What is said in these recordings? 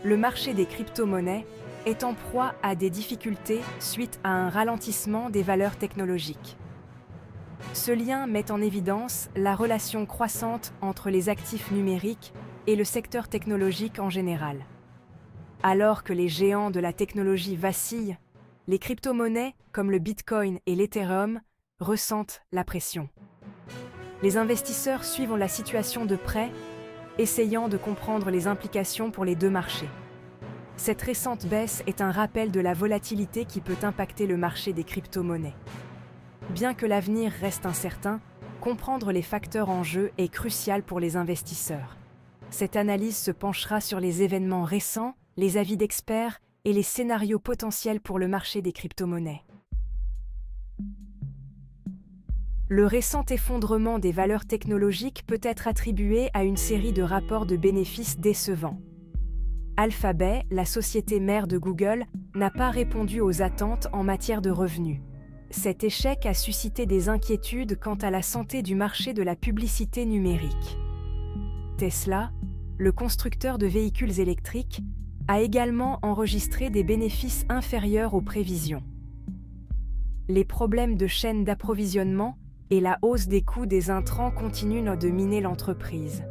le marché des crypto-monnaies est en proie à des difficultés suite à un ralentissement des valeurs technologiques. Ce lien met en évidence la relation croissante entre les actifs numériques et le secteur technologique en général. Alors que les géants de la technologie vacillent, les crypto-monnaies, comme le Bitcoin et l'Ethereum, ressentent la pression. Les investisseurs suivent la situation de près, essayant de comprendre les implications pour les deux marchés. Cette récente baisse est un rappel de la volatilité qui peut impacter le marché des crypto-monnaies. Bien que l'avenir reste incertain, comprendre les facteurs en jeu est crucial pour les investisseurs. Cette analyse se penchera sur les événements récents, les avis d'experts et les scénarios potentiels pour le marché des crypto-monnaies. Le récent effondrement des valeurs technologiques peut être attribué à une série de rapports de bénéfices décevants. Alphabet, la société mère de Google, n'a pas répondu aux attentes en matière de revenus. Cet échec a suscité des inquiétudes quant à la santé du marché de la publicité numérique. Tesla, le constructeur de véhicules électriques, a également enregistré des bénéfices inférieurs aux prévisions. Les problèmes de chaîne d'approvisionnement et la hausse des coûts des intrants continuent de miner l'entreprise.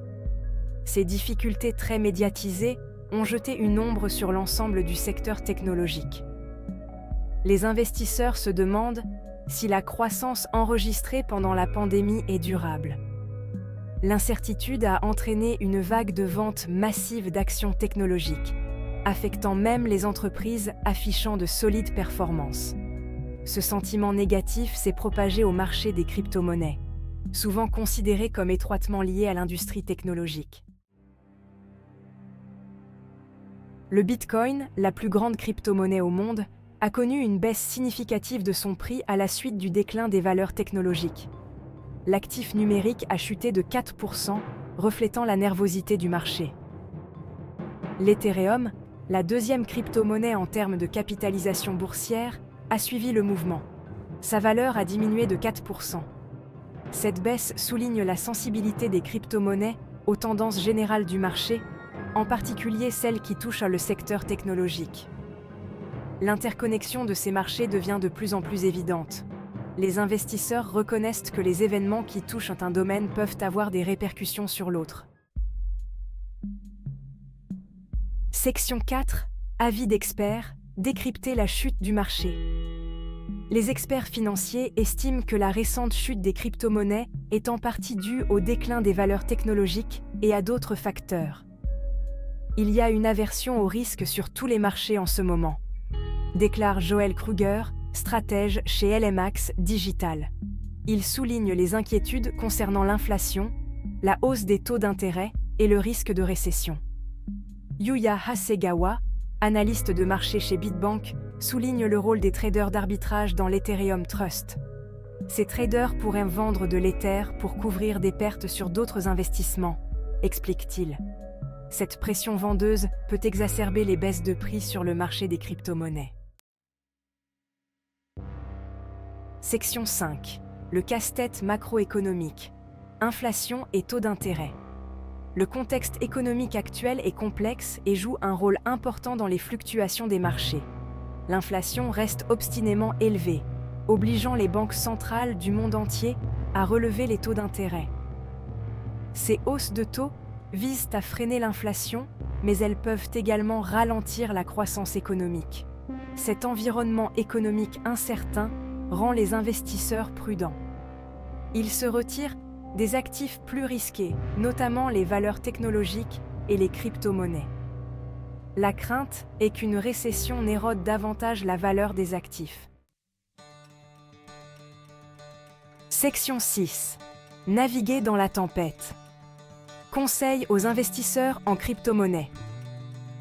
Ces difficultés très médiatisées ont jeté une ombre sur l'ensemble du secteur technologique. Les investisseurs se demandent si la croissance enregistrée pendant la pandémie est durable. L'incertitude a entraîné une vague de ventes massives d'actions technologiques, affectant même les entreprises affichant de solides performances. Ce sentiment négatif s'est propagé au marché des crypto-monnaies, souvent considéré comme étroitement lié à l'industrie technologique. Le Bitcoin, la plus grande crypto-monnaie au monde, a connu une baisse significative de son prix à la suite du déclin des valeurs technologiques. L'actif numérique a chuté de 4%, reflétant la nervosité du marché. L'Ethereum, la deuxième crypto-monnaie en termes de capitalisation boursière, a suivi le mouvement. Sa valeur a diminué de 4%. Cette baisse souligne la sensibilité des crypto-monnaies aux tendances générales du marché, en particulier celles qui touchent le secteur technologique. L'interconnexion de ces marchés devient de plus en plus évidente. Les investisseurs reconnaissent que les événements qui touchent un domaine peuvent avoir des répercussions sur l'autre. Section 4. Avis d'experts. Décrypter la chute du marché. Les experts financiers estiment que la récente chute des crypto-monnaies est en partie due au déclin des valeurs technologiques et à d'autres facteurs. Il y a une aversion au risque sur tous les marchés en ce moment, déclare Joel Kruger, stratège chez LMAX Digital. Il souligne les inquiétudes concernant l'inflation, la hausse des taux d'intérêt et le risque de récession. Yuya Hasegawa, analyste de marché chez Bitbank, souligne le rôle des traders d'arbitrage dans l'Ethereum Trust. Ces traders pourraient vendre de l'Ether pour couvrir des pertes sur d'autres investissements, explique-t-il. Cette pression vendeuse peut exacerber les baisses de prix sur le marché des crypto-monnaies. Section 5. Le casse-tête macroéconomique. Inflation et taux d'intérêt. Le contexte économique actuel est complexe et joue un rôle important dans les fluctuations des marchés. L'inflation reste obstinément élevée, obligeant les banques centrales du monde entier à relever les taux d'intérêt. Ces hausses de taux visent à freiner l'inflation, mais elles peuvent également ralentir la croissance économique. Cet environnement économique incertain rend les investisseurs prudents. Ils se retirent des actifs plus risqués, notamment les valeurs technologiques et les crypto-monnaies. La crainte est qu'une récession n'érode davantage la valeur des actifs. Section 6. Naviguer dans la tempête. Conseils aux investisseurs en crypto-monnaie.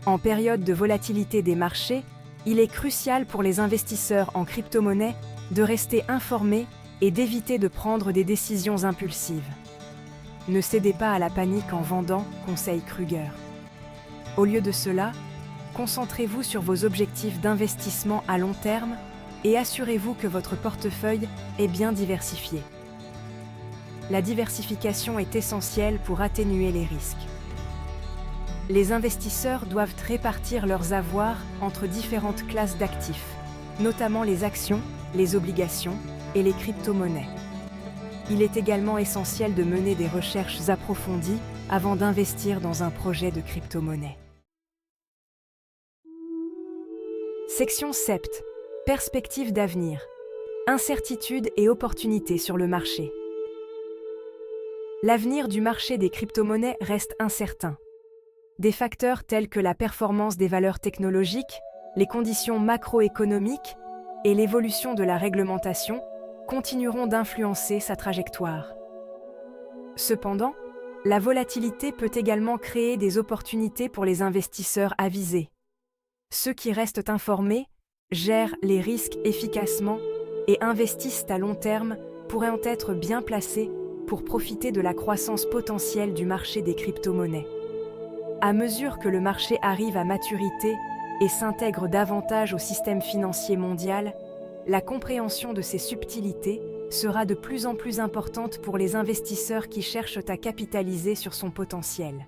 En période de volatilité des marchés, il est crucial pour les investisseurs en crypto-monnaie de rester informés et d'éviter de prendre des décisions impulsives. Ne cédez pas à la panique en vendant, conseille Kruger. Au lieu de cela, concentrez-vous sur vos objectifs d'investissement à long terme et assurez-vous que votre portefeuille est bien diversifié. La diversification est essentielle pour atténuer les risques. les investisseurs doivent répartir leurs avoirs entre différentes classes d'actifs, notamment les actions, les obligations et les crypto-monnaies. Il est également essentiel de mener des recherches approfondies avant d'investir dans un projet de crypto-monnaie. Section 7. Perspectives d'avenir. Incertitudes et opportunités sur le marché. L'avenir du marché des crypto-monnaies reste incertain. Des facteurs tels que la performance des valeurs technologiques, les conditions macroéconomiques et l'évolution de la réglementation continueront d'influencer sa trajectoire. Cependant, la volatilité peut également créer des opportunités pour les investisseurs avisés. Ceux qui restent informés, gèrent les risques efficacement et investissent à long terme pourraient en être bien placés pour profiter de la croissance potentielle du marché des crypto-monnaies. À mesure que le marché arrive à maturité et s'intègre davantage au système financier mondial, la compréhension de ces subtilités sera de plus en plus importante pour les investisseurs qui cherchent à capitaliser sur son potentiel.